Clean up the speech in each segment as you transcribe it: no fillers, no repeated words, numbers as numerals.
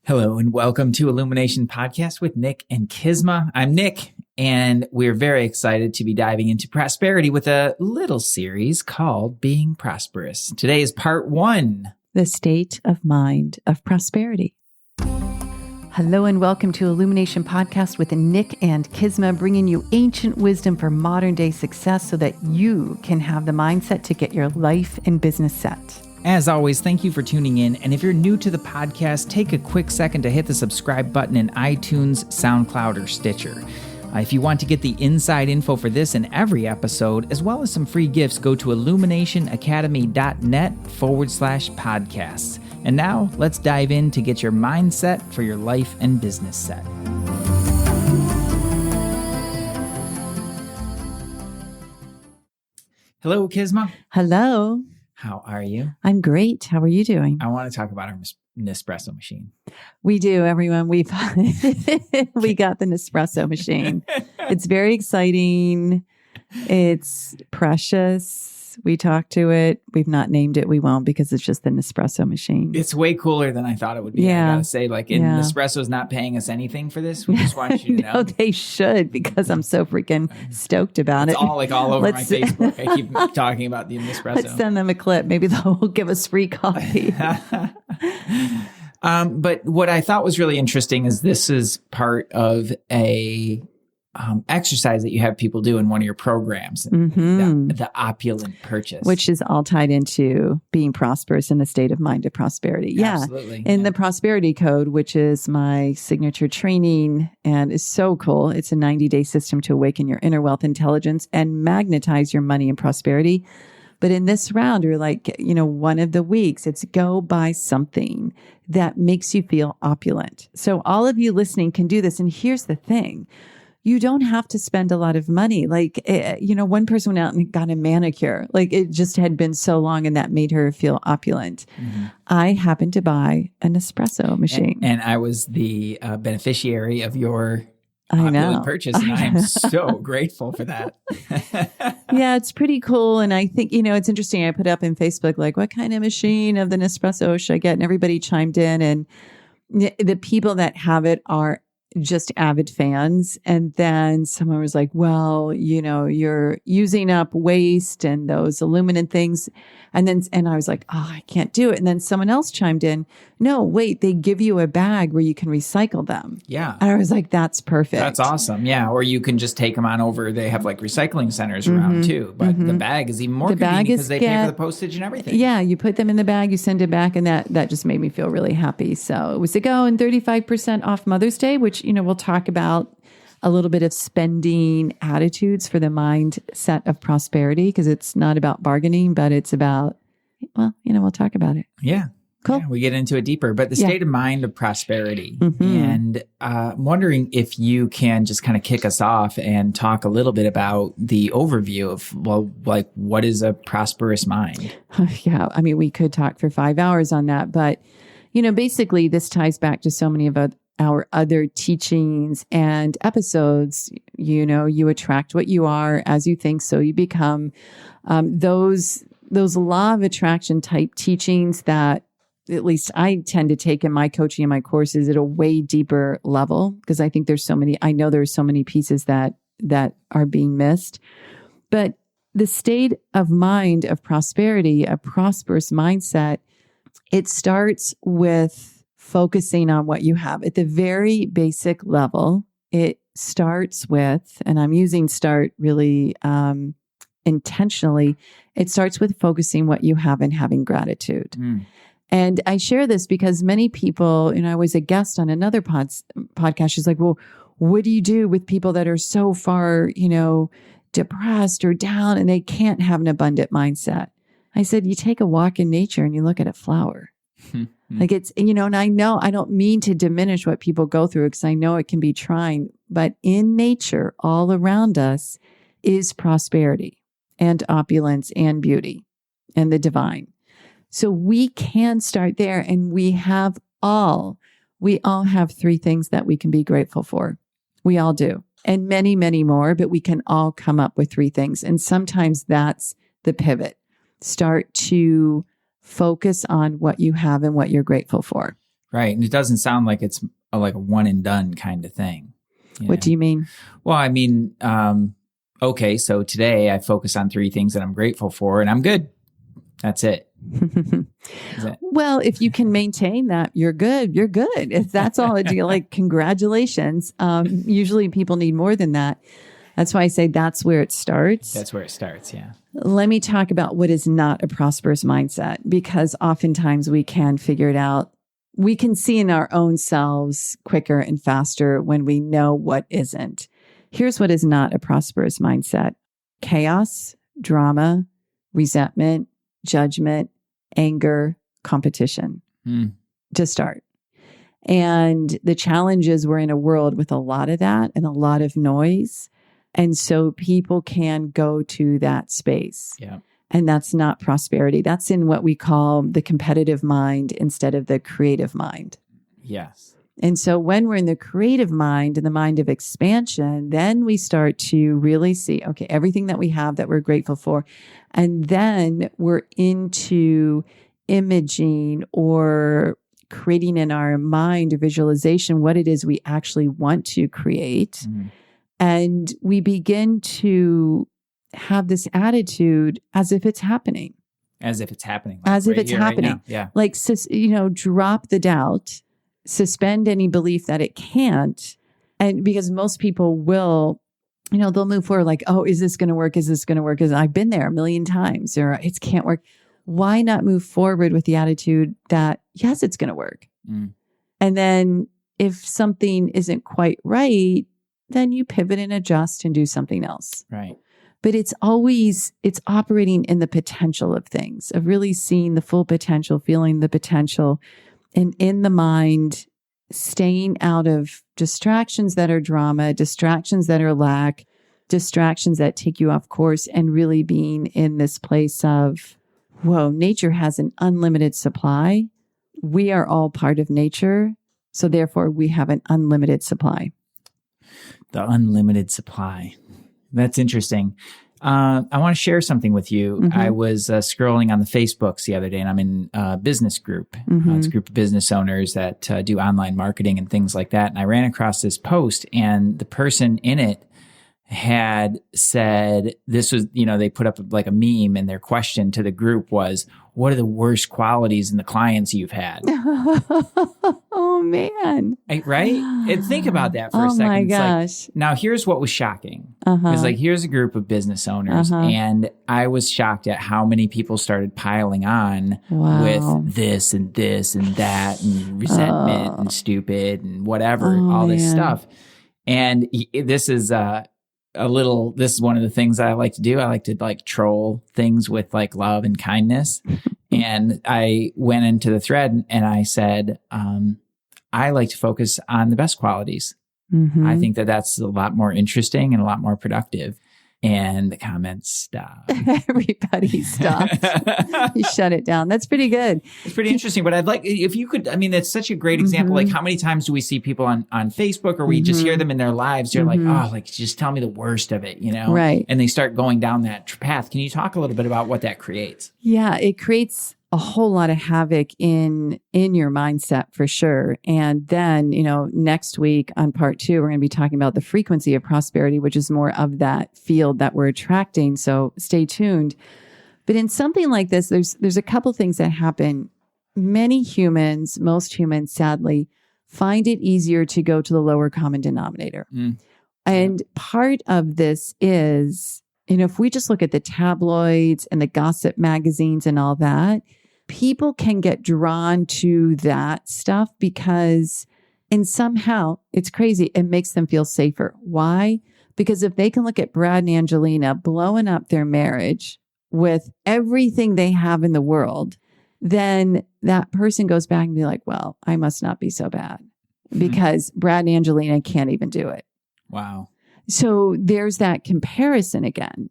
Hello and welcome to Illumination Podcast with Nick and Kizma. I'm Nick, and we're very excited to be diving into prosperity with a little series called Being Prosperous. Today is part 1. The state of mind of prosperity. Hello and welcome to Illumination Podcast with Nick and Kizma, bringing you ancient wisdom for modern day success so that you can have the mindset to get your life and business set. As always, thank you for tuning in. And if you're new to the podcast, take a quick second to hit the subscribe button in iTunes, SoundCloud, or Stitcher. If you want to get the inside info for this and every episode, as well as some free gifts, go to illuminationacademy.net/podcasts. And now let's dive in to get your mindset for your life and business set. Hello, Kizma. Hello. How are you? I'm great. How are you doing? I want to talk about our Nespresso machine. We do, everyone. We got the Nespresso machine. It's very exciting. It's precious. We talked to it. We've not named it. We won't because it's just the Nespresso machine. It's way cooler than I thought it would be. Yeah. I gotta say, Nespresso's not paying us anything for this. We just want you to know. No, they should, because I'm so freaking stoked about it's it. all over my Facebook. I keep talking about the Nespresso. Let's send them a clip. Maybe they'll give us free coffee. But what I thought was really interesting is this is part of a exercise that you have people do in one of your programs, the opulent purchase. Which is all tied into being prosperous in the state of mind of prosperity. Yeah. Absolutely. In the Prosperity Code, which is my signature training and is so cool. It's a 90-day system to awaken your inner wealth intelligence and magnetize your money and prosperity. But in this round, or one of the weeks, it's go buy something that makes you feel opulent. So all of you listening can do this. And here's the thing. You don't have to spend a lot of money. One person went out and got a manicure. It just had been so long and that made her feel opulent. Mm-hmm. I happened to buy an espresso machine. And I was the beneficiary of your opulent purchase. And I am so grateful for that. Yeah, it's pretty cool. And I think, it's interesting. I put up in Facebook, what kind of machine of the Nespresso should I get? And everybody chimed in. And the people that have it are just avid fans. And then someone was like, well, you're using up waste and those aluminum things. And I was like, oh, I can't do it. And then someone else chimed in, no, wait, they give you a bag where you can recycle them. Yeah. And I was like, that's perfect. That's awesome. Yeah. Or you can just take them on over. They have recycling centers around too. But the bag is even more convenient because they pay for the postage and everything. Yeah. You put them in the bag, you send it back. And that just made me feel really happy. So it was a go, and 35% off Mother's Day, which, we'll talk about a little bit of spending attitudes for the mindset of prosperity, because it's not about bargaining, but it's about, we'll talk about it. Yeah. Cool. Yeah, we get into it deeper, but the state of mind of prosperity. And I'm wondering if you can just kind of kick us off and talk a little bit about the overview of, what is a prosperous mind? Yeah. We could talk for 5 hours on that, but, basically this ties back to so many of our other teachings and episodes. You attract what you are. As you think, so you become. Those law of attraction type teachings that at least I tend to take in my coaching and my courses at a way deeper level, because I think there's so many pieces that are being missed. But the state of mind of prosperity, a prosperous mindset, it starts with focusing on what you have at the very basic level. It starts with, and I'm using start really intentionally, it starts with focusing what you have and having gratitude. And I share this because many people, I was a guest on another podcast. She's like, well, what do you do with people that are so far, depressed or down and they can't have an abundant mindset? I said, you take a walk in nature and you look at a flower. It's, and I know I don't mean to diminish what people go through, because I know it can be trying, but in nature, all around us is prosperity and opulence and beauty and the divine. So we can start there, and we all have 3 things that we can be grateful for. We all do. And many, many more, but we can all come up with 3 things. And sometimes that's the pivot. Start to focus on what you have and what you're grateful for. Right. And it doesn't sound like it's like a one and done kind of thing. What do you mean? Well, I mean, okay, so today I focus on 3 things that I'm grateful for and I'm good. That's it. Well, if you can maintain that, you're good. You're good. If that's all it, like, congratulations. Usually people need more than that. That's why I say that's where it starts. That's where it starts. Yeah. Let me talk about what is not a prosperous mindset, because oftentimes we can figure it out. We can see in our own selves quicker and faster when we know what isn't. Here's what is not a prosperous mindset: chaos, drama, resentment, judgment, anger, competition. To start. And the challenge is we're in a world with a lot of that and a lot of noise. And so people can go to that space. Yeah. And that's not prosperity. That's in what we call the competitive mind instead of the creative mind. Yes. And so when we're in the creative mind and the mind of expansion, then we start to really see, okay, everything that we have that we're grateful for. And then we're into imaging or creating in our mind or visualization what it is we actually want to create. And we begin to have this attitude as if it's happening. As if it's happening. As if it's happening. Right, yeah. Like, drop the doubt, suspend any belief that it can't. And because most people will, they'll move forward like, oh, is this going to work? Is this going to work? Because I've been there a million times, or it can't work. Why not move forward with the attitude that, yes, it's going to work? And then if something isn't quite right, then you pivot and adjust and do something else. Right. But it's operating in the potential of things, of really seeing the full potential, feeling the potential, and in the mind, staying out of distractions that are drama, distractions that are lack, distractions that take you off course, and really being in this place of, whoa, nature has an unlimited supply. We are all part of nature. So therefore, we have an unlimited supply. The unlimited supply. That's interesting. I want to share something with you. I was scrolling on the Facebooks the other day, and I'm in a business group. It's a group of business owners that do online marketing and things like that. And I ran across this post, and the person in it had said, this was, they put up like a meme, and their question to the group was, what are the worst qualities in the clients you've had? Oh, man. Right? And think about that for a second. Oh, my It's gosh. like, now, here's what was shocking. It's like, here's a group of business owners, and I was shocked at how many people started piling on with this and this and that and resentment and stupid and whatever, all this stuff. And this is this is one of the things I like to do. I like to troll things with love and kindness. And I went into the thread and I said, I like to focus on the best qualities. I think that that's a lot more interesting and a lot more productive. And the comments stopped. Everybody stopped. You shut it down. That's pretty good. It's pretty interesting. But I'd like, if you could, that's such a great example. Like, how many times do we see people on Facebook, or we just hear them in their lives? They're like, just tell me the worst of it, Right. And they start going down that path. Can you talk a little bit about what that creates? Yeah, it creates a whole lot of havoc in your mindset for sure. And then, next week on part 2, we're going to be talking about the frequency of prosperity, which is more of that field that we're attracting. So stay tuned. But in something like this, there's a couple things that happen. Most humans, sadly, find it easier to go to the lower common denominator. And part of this is, if we just look at the tabloids and the gossip magazines and all that, people can get drawn to that stuff because, and somehow it's crazy, it makes them feel safer. Why? Because if they can look at Brad and Angelina blowing up their marriage with everything they have in the world, then that person goes back and be like, well, I must not be so bad because Brad and Angelina can't even do it. Wow. So there's that comparison again.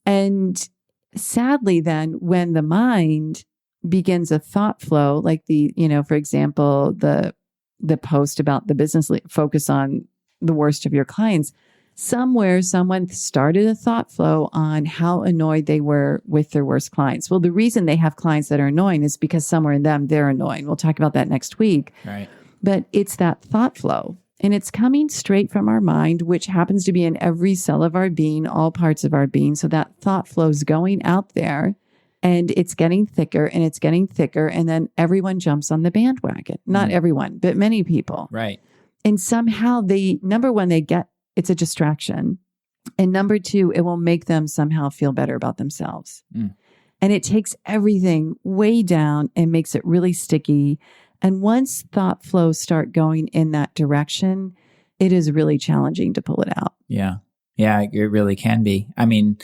And sadly, then when the mind begins a thought flow, like for example, the post about the business focus on the worst of your clients, somewhere someone started a thought flow on how annoyed they were with their worst clients. Well, the reason they have clients that are annoying is because somewhere in them, they're annoying. We'll talk about that next week. Right. But it's that thought flow. And it's coming straight from our mind, which happens to be in every cell of our being, all parts of our being. So that thought flow is going out there and it's getting thicker and it's getting thicker. And then everyone jumps on the bandwagon. Not everyone, but many people. Right. And somehow number one, it's a distraction. And number two, it will make them somehow feel better about themselves. And it takes everything way down and makes it really sticky. And once thought flows start going in that direction, it is really challenging to pull it out. Yeah. Yeah, it really can be. I mean,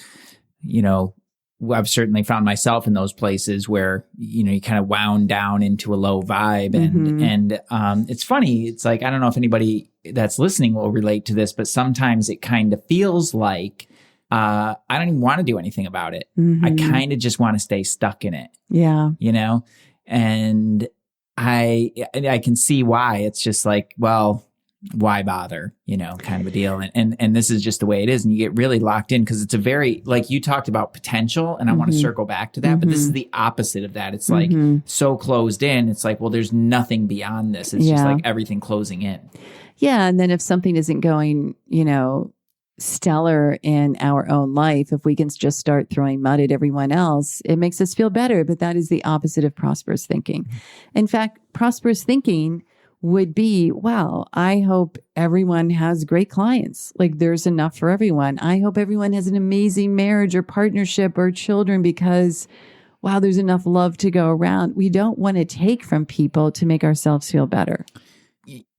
I've certainly found myself in those places where, you kind of wound down into a low vibe. And it's funny. It's like, I don't know if anybody that's listening will relate to this, but sometimes it kind of feels like I don't even want to do anything about it. I kind of just want to stay stuck in it. Yeah. And I can see why. It's just like, well, why bother, kind of a deal. And this is just the way it is. And you get really locked in because it's a very, like you talked about potential, and I want to circle back to that, but this is the opposite of that. It's like so closed in. It's like, well, there's nothing beyond this. It's just like everything closing in. Yeah. And then if something isn't going, stellar in our own life, if we can just start throwing mud at everyone else, it makes us feel better. But that is the opposite of prosperous thinking. In fact, prosperous thinking would be, wow, I hope everyone has great clients. Like there's enough for everyone. I hope everyone has an amazing marriage or partnership or children because, wow, there's enough love to go around. We don't want to take from people to make ourselves feel better.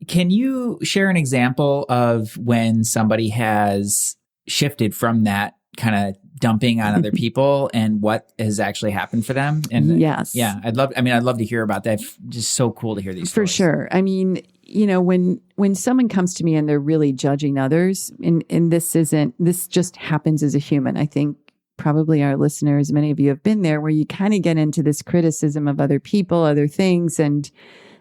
Can you share an example of when somebody has shifted from that kind of dumping on other people and what has actually happened for them? And yes. Yeah, I'd love to hear about that. Just so cool to hear these stories. For sure. I mean, when someone comes to me and they're really judging others, and this just happens as a human. I think probably our listeners, many of you have been there where you kind of get into this criticism of other people, other things, and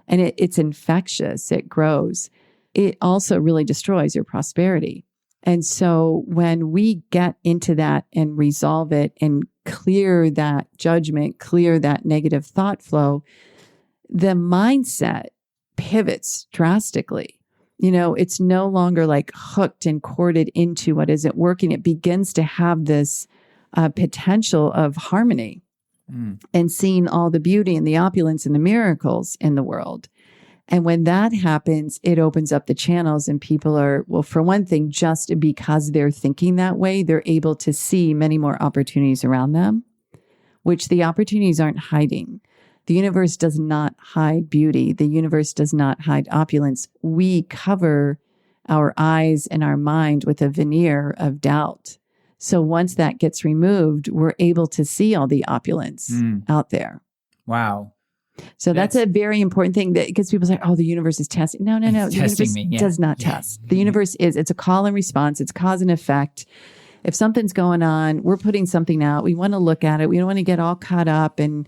it's infectious. It grows. It also really destroys your prosperity. And so when we get into that and resolve it and clear that judgment, clear that negative thought flow, the mindset pivots drastically. It's no longer like hooked and corded into what isn't working. It begins to have this potential of harmony. And seeing all the beauty and the opulence and the miracles in the world. And when that happens, it opens up the channels and people are, well, for one thing, just because they're thinking that way, they're able to see many more opportunities around them, which the opportunities aren't hiding. The universe does not hide beauty. The universe does not hide opulence. We cover our eyes and our mind with a veneer of doubt. So once that gets removed, we're able to see all the opulence out there. Wow. So that's a very important thing because people say, oh, the universe is testing. No. The universe does not test. The universe it's a call and response. It's cause and effect. If something's going on, we're putting something out. We want to look at it. We don't want to get all caught up and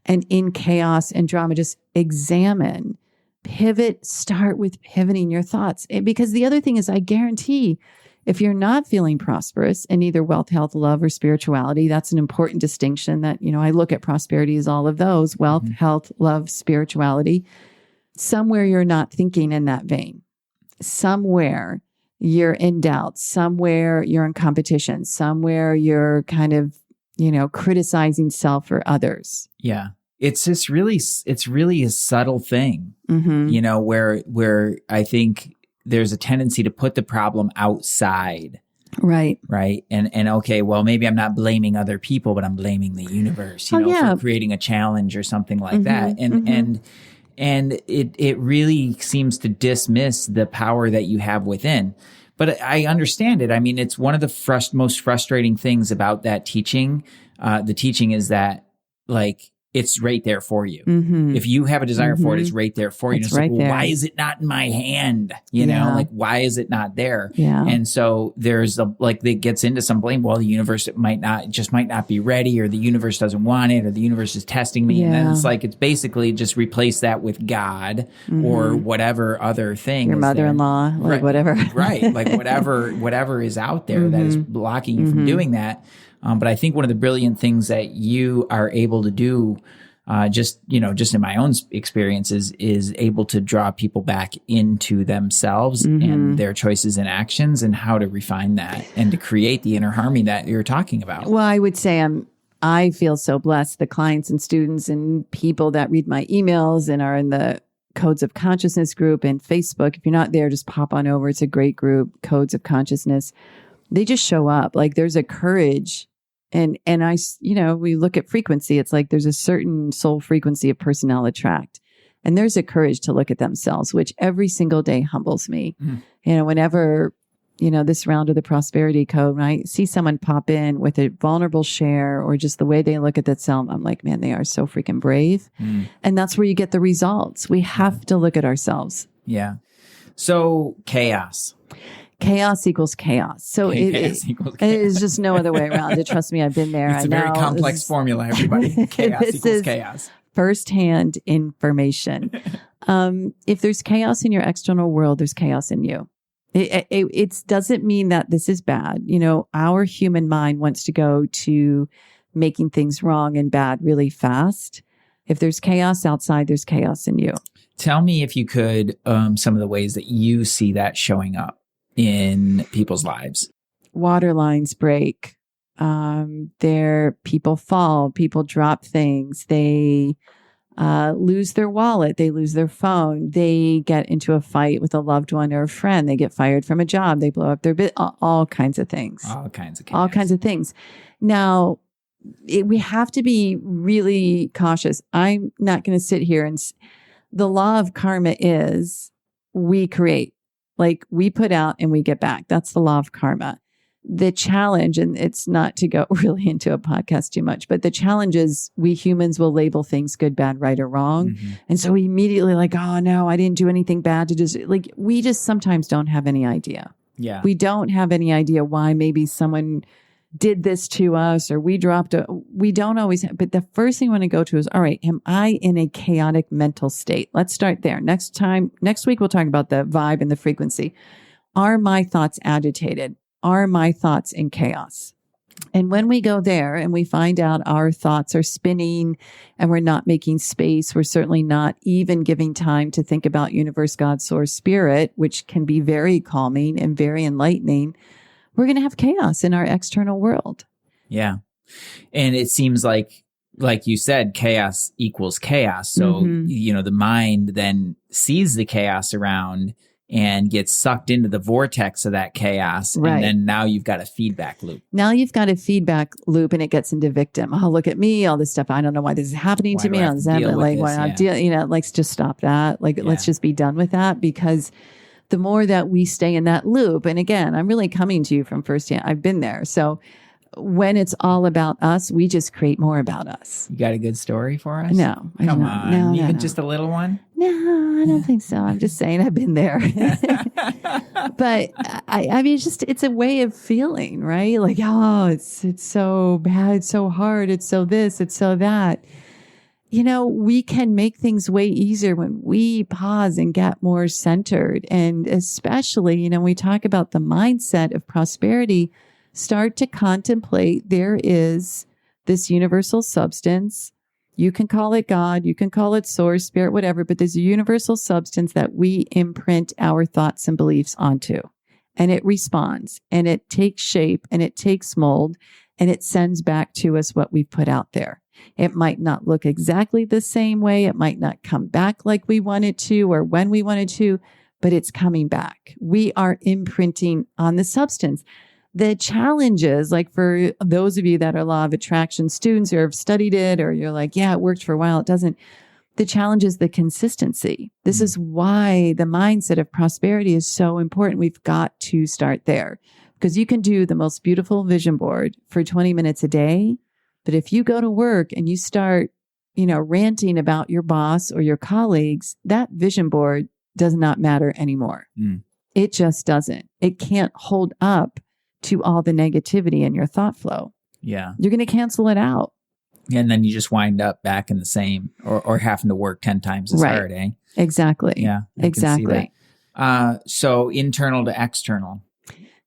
in chaos and drama. Just examine, pivot, start with pivoting your thoughts. Because the other thing is, I guarantee if you're not feeling prosperous in either wealth, health, love, or spirituality, that's an important distinction that, I look at prosperity as all of those: wealth, health, love, spirituality. Somewhere you're not thinking in that vein. Somewhere you're in doubt. Somewhere you're in competition. Somewhere you're kind of, criticizing self or others. Yeah. It's really a subtle thing, where I think there's a tendency to put the problem outside. Right. Right. And okay, well, maybe I'm not blaming other people, but I'm blaming the universe, for creating a challenge or something like that. And it really seems to dismiss the power that you have within. But I understand it. I mean, it's one of the most frustrating things about that teaching. The teaching is that, like, it's right there for you. Mm-hmm. If you have a desire for it, it's right there for you. It's and it's right like, there. well, why is it not in my hand? You know, like, why is it not there? Yeah. And so there's that gets into some blame. Well, the universe might not be ready, or the universe doesn't want it, or the universe is testing me. And then it's like, it's basically just replace that with God or whatever other thing. Your mother-in-law, like right, whatever. Right. Like whatever is out there that is blocking you from doing that. But I think one of the brilliant things that you are able to do, just in my own experiences, is able to draw people back into themselves and their choices and actions, and how to refine that and to create the inner harmony that you're talking about. Well, I would say I feel so blessed. The clients and students and people that read my emails and are in the Codes of Consciousness group and Facebook. If you're not there, just pop on over. It's a great group, Codes of Consciousness. They just show up. Like, there's a courage. And I, we look at frequency. It's like there's a certain soul frequency a person will attract. And there's a courage to look at themselves, which every single day humbles me. Whenever, this round of the Prosperity Code, when I see someone pop in with a vulnerable share or just the way they look at themselves, I'm like, man, they are so freaking brave. And that's where you get the results. We have to look at ourselves. Yeah. So chaos. Chaos equals chaos. So it is just no other way around it. Trust me, I've been there. It's a very complex formula, everybody. Chaos equals chaos. Firsthand information. If there's chaos in your external world, there's chaos in you. It doesn't mean that this is bad. Our human mind wants to go to making things wrong and bad really fast. If there's chaos outside, there's chaos in you. Tell me, if you could, some of the ways that you see that showing up in people's lives. Water lines break. People fall, people drop things. They lose their wallet. They lose their phone. They get into a fight with a loved one or a friend. They get fired from a job. They blow up their all kinds of things. All kinds of things. Now, we have to be really cautious. I'm not going to sit here and the law of karma is we create. Like, we put out and we get back. That's the law of karma. The challenge, and it's not to go really into a podcast too much, but the challenge is we humans will label things good, bad, right, or wrong. And so we immediately like, oh no, I didn't do anything bad we just sometimes don't have any idea. Yeah. We don't have any idea why maybe someone did this to us or we don't always have, but the first thing I want to go to is, all right, am I in a chaotic mental state? Let's start there. Next week, we'll talk about the vibe and the frequency. Are my thoughts agitated? Are my thoughts in chaos? And when we go there and we find out our thoughts are spinning and we're not making space, we're certainly not even giving time to think about universe, God, source, spirit, which can be very calming and very enlightening, we're going to have chaos in our external world. Yeah. And it seems like you said, chaos equals chaos. So, the mind then sees the chaos around and gets sucked into the vortex of that chaos. Right. And then now you've got a feedback loop. And it gets into victim. Oh, look at me, all this stuff. I don't know why this is happening to me. Let's just stop that. Let's just be done with that, because the more that we stay in that loop, and again, I'm really coming to you from firsthand. I've been there. So when it's all about us, we just create more about us. You got a good story for us? No. Come on. Even just a little one? No, I don't think so. I'm just saying I've been there. But I mean, it's a way of feeling, right? Like, oh, it's so bad. It's so hard. It's so this, it's so that. We can make things way easier when we pause and get more centered. And especially, we talk about the mindset of prosperity, start to contemplate there is this universal substance. You can call it God, you can call it source, spirit, whatever, but there's a universal substance that we imprint our thoughts and beliefs onto. And it responds and it takes shape and it takes mold and it sends back to us what we've put out there. It might not look exactly the same way. It might not come back like we wanted to or when we wanted to, but it's coming back. We are imprinting on the substance. The challenge is, like, for those of you that are law of attraction students or have studied it, or you're like, yeah, it worked for a while, it doesn't. The challenge is the consistency. This is why the mindset of prosperity is so important. We've got to start there, because you can do the most beautiful vision board for 20 minutes a day. But if you go to work and you start ranting about your boss or your colleagues, that vision board does not matter anymore. It just doesn't. It can't hold up to all the negativity in your thought flow. Yeah. You're going to cancel it out. And then you just wind up back in the same or having to work 10 times as hard, eh? Exactly. Yeah. Exactly. So internal to external.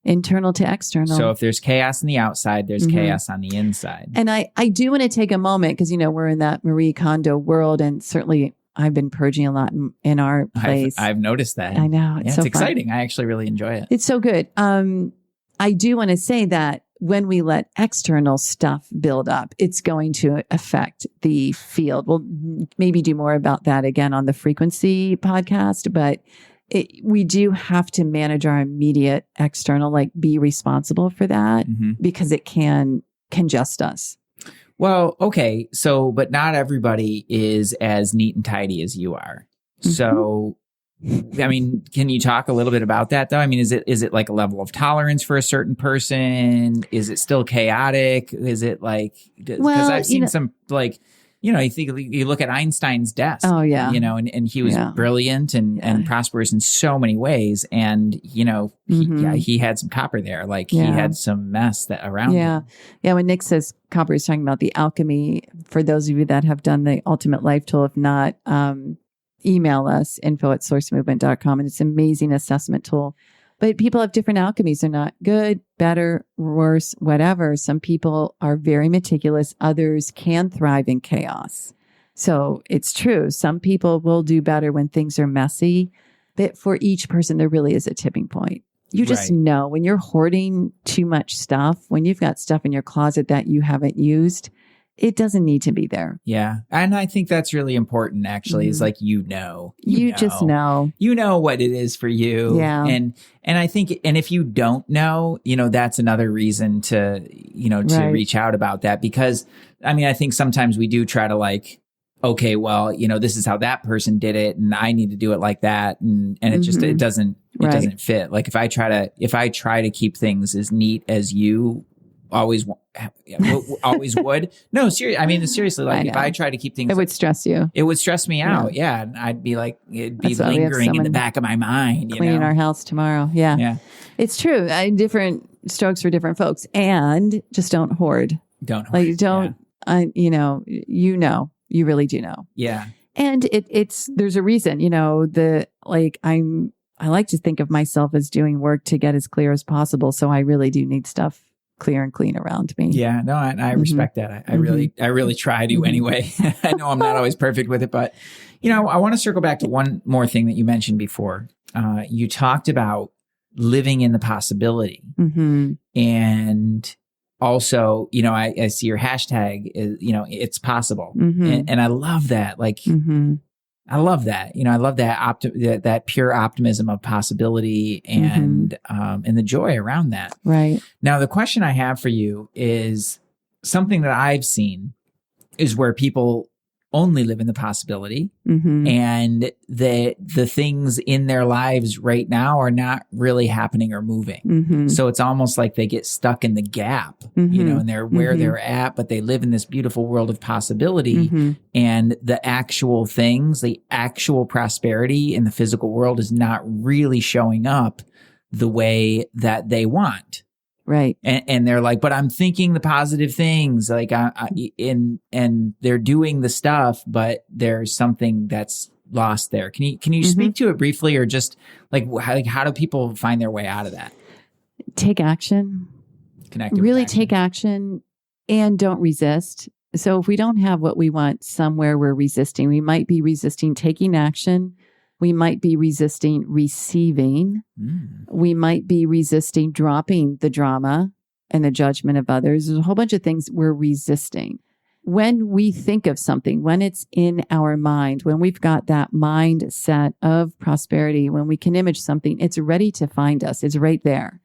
Internal to external. So if there's chaos on the outside, there's chaos on the inside. And I do want to take a moment because, we're in that Marie Kondo world, and certainly I've been purging a lot in our place. I've noticed that. I know. It's so exciting. fun. I actually really enjoy it. It's so good. I do want to say that when we let external stuff build up, it's going to affect the field. We'll maybe do more about that again on the frequency podcast, but we do have to manage our immediate external, like be responsible for that because it can congest us. Well, okay. So, but not everybody is as neat and tidy as you are. So, I mean, can you talk a little bit about that though? I mean, is it like a level of tolerance for a certain person? Is it still chaotic? Is it like, because I've seen some like, you look at Einstein's desk. Oh yeah. And he was brilliant and prosperous in so many ways. And, he had some copper there. Like he had some mess that around him. Yeah. When Nick says copper, he's talking about the alchemy. For those of you that have done the Ultimate Life Tool, if not, email us info@sourcemovement.com, and it's an amazing assessment tool. But people have different alchemies. They're not good, better, worse, whatever. Some people are very meticulous. Others can thrive in chaos. So it's true. Some people will do better when things are messy. But for each person, there really is a tipping point. You just know when you're hoarding too much stuff, when you've got stuff in your closet that you haven't used, it doesn't need to be there. Yeah. And I think that's really important, actually, is like, you just know. You know what it is for you. Yeah. And I think, and if you don't know, that's another reason to, to reach out about that. Because, I mean, I think sometimes we do try to like, okay, well, this is how that person did it, and I need to do it like that. And it just, it doesn't fit. Like if I try to keep things as neat as you always would. No, seriously. I mean, seriously, like if I try to keep things, it would stress you. It would stress me out. Yeah. And I'd be like, it'd be lingering in the back of my mind. Cleaning our house tomorrow. Yeah. Yeah. It's true. Different strokes for different folks, and just don't hoard. Don't hoard. Like you really do know. Yeah. And there's a reason, I like to think of myself as doing work to get as clear as possible. So I really do need stuff clear and clean around me. Yeah, no, I respect that. I really try to anyway. I know I'm not always perfect with it, but I want to circle back to one more thing that you mentioned before. You talked about living in the possibility, and also, I see your hashtag is, it's possible, and I love that. Like, I love that. I love that that pure optimism of possibility and the joy around that. Right. Now, the question I have for you is something that I've seen is where people only live in the possibility, and the things in their lives right now are not really happening or moving. So it's almost like they get stuck in the gap, and they're where they're at, but they live in this beautiful world of possibility, and the actual things, the actual prosperity in the physical world is not really showing up the way that they want. Right. And they're like, but I'm thinking the positive things, like and they're doing the stuff, but there's something that's lost there. Can you speak to it briefly, or just like how do people find their way out of that? Take action. Take action, and don't resist. So if we don't have what we want somewhere, we're resisting. We might be resisting taking action. We might be resisting receiving. We might be resisting dropping the drama and the judgment of others. There's a whole bunch of things we're resisting. When we think of something, when it's in our mind, when we've got that mindset of prosperity, when we can image something, it's ready to find us. It's right there.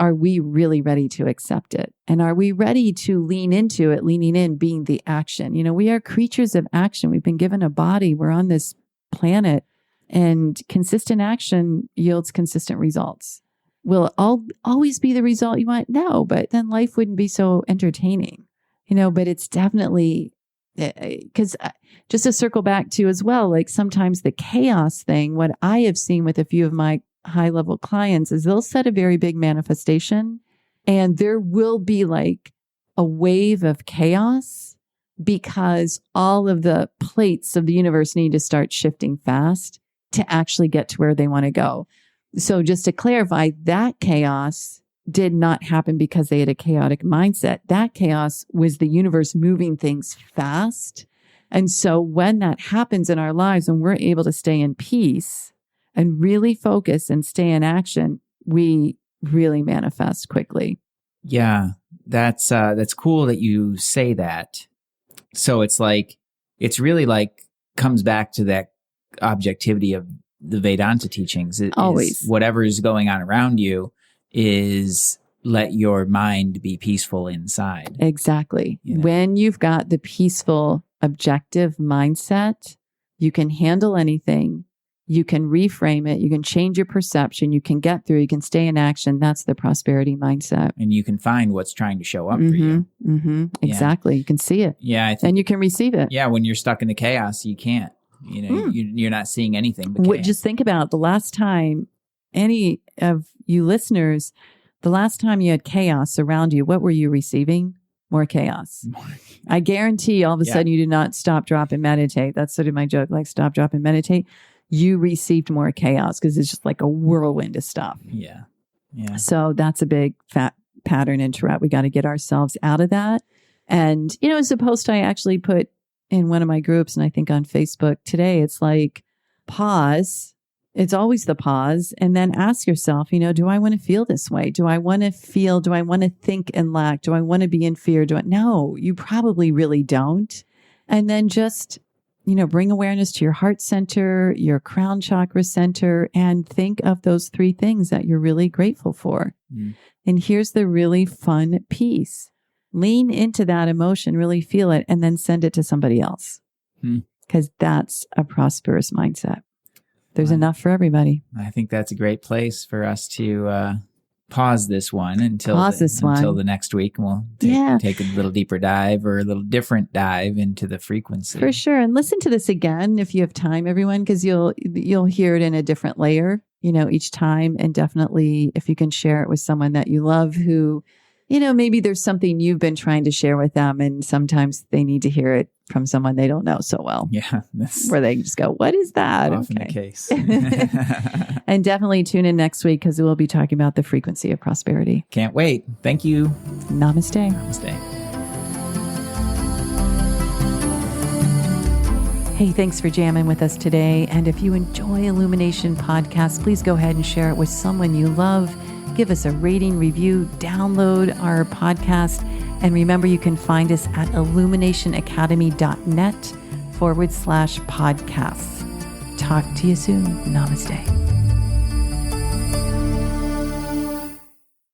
Are we really ready to accept it? And are we ready to lean into it, leaning in, being the action? We are creatures of action. We've been given a body. We're on this planet. And consistent action yields consistent results. Will it always be the result you want? No, but then life wouldn't be so entertaining, but it's definitely because just to circle back to as well, like sometimes the chaos thing, what I have seen with a few of my high level clients is they'll set a very big manifestation and there will be like a wave of chaos because all of the plates of the universe need to start shifting fast to actually get to where they want to go. So just to clarify, that chaos did not happen because they had a chaotic mindset. That chaos was the universe moving things fast. And so when that happens in our lives and we're able to stay in peace and really focus and stay in action, we really manifest quickly. Yeah, that's cool that you say that. So it's really like comes back to that objectivity of the Vedanta teachings. Always. Whatever is going on around you is let your mind be peaceful inside. Exactly. You know? When you've got the peaceful, objective mindset, you can handle anything. You can reframe it. You can change your perception. You can get through. You can stay in action. That's the prosperity mindset. And you can find what's trying to show up for you. Mm-hmm. Exactly. You can see it. Yeah. I think, and you can receive it. Yeah. When you're stuck in the chaos, you can't. You're not seeing anything but chaos. Just think about the last time any of you listeners, the last time you had chaos around you, what were you receiving? More chaos. I guarantee all of a sudden you did not stop, drop, and meditate. That's sort of my joke, like stop, drop, and meditate. You received more chaos because it's just like a whirlwind of stuff. Yeah. Yeah. So that's a big fat pattern interrupt. We got to get ourselves out of that. And, it's a post I actually put in one of my groups, and I think on Facebook today, it's like pause. It's always the pause. And then ask yourself, do I want to feel this way? Do I want to think and lack? Do I want to be in fear? No, you probably really don't. And then just, bring awareness to your heart center, your crown chakra center, and think of those 3 things that you're really grateful for. Mm. And here's the really fun piece. Lean into that emotion, really feel it, and then send it to somebody else. Because that's a prosperous mindset. There's enough for everybody. I think that's a great place for us to pause this one until the next week. And we'll take a little deeper dive or a little different dive into the frequency. For sure. And listen to this again if you have time, everyone, because you'll hear it in a different layer, each time. And definitely if you can share it with someone that you love who, maybe there's something you've been trying to share with them and sometimes they need to hear it from someone they don't know so well. Yeah. Where they just go, what is that? Often the case. And definitely tune in next week because we'll be talking about the frequency of prosperity. Can't wait. Thank you. Namaste. Namaste. Hey, thanks for jamming with us today. And if you enjoy Illumination Podcast, please go ahead and share it with someone you love. Give us a rating, review, download our podcast. And remember, you can find us at illuminationacademy.net/podcasts. Talk to you soon. Namaste.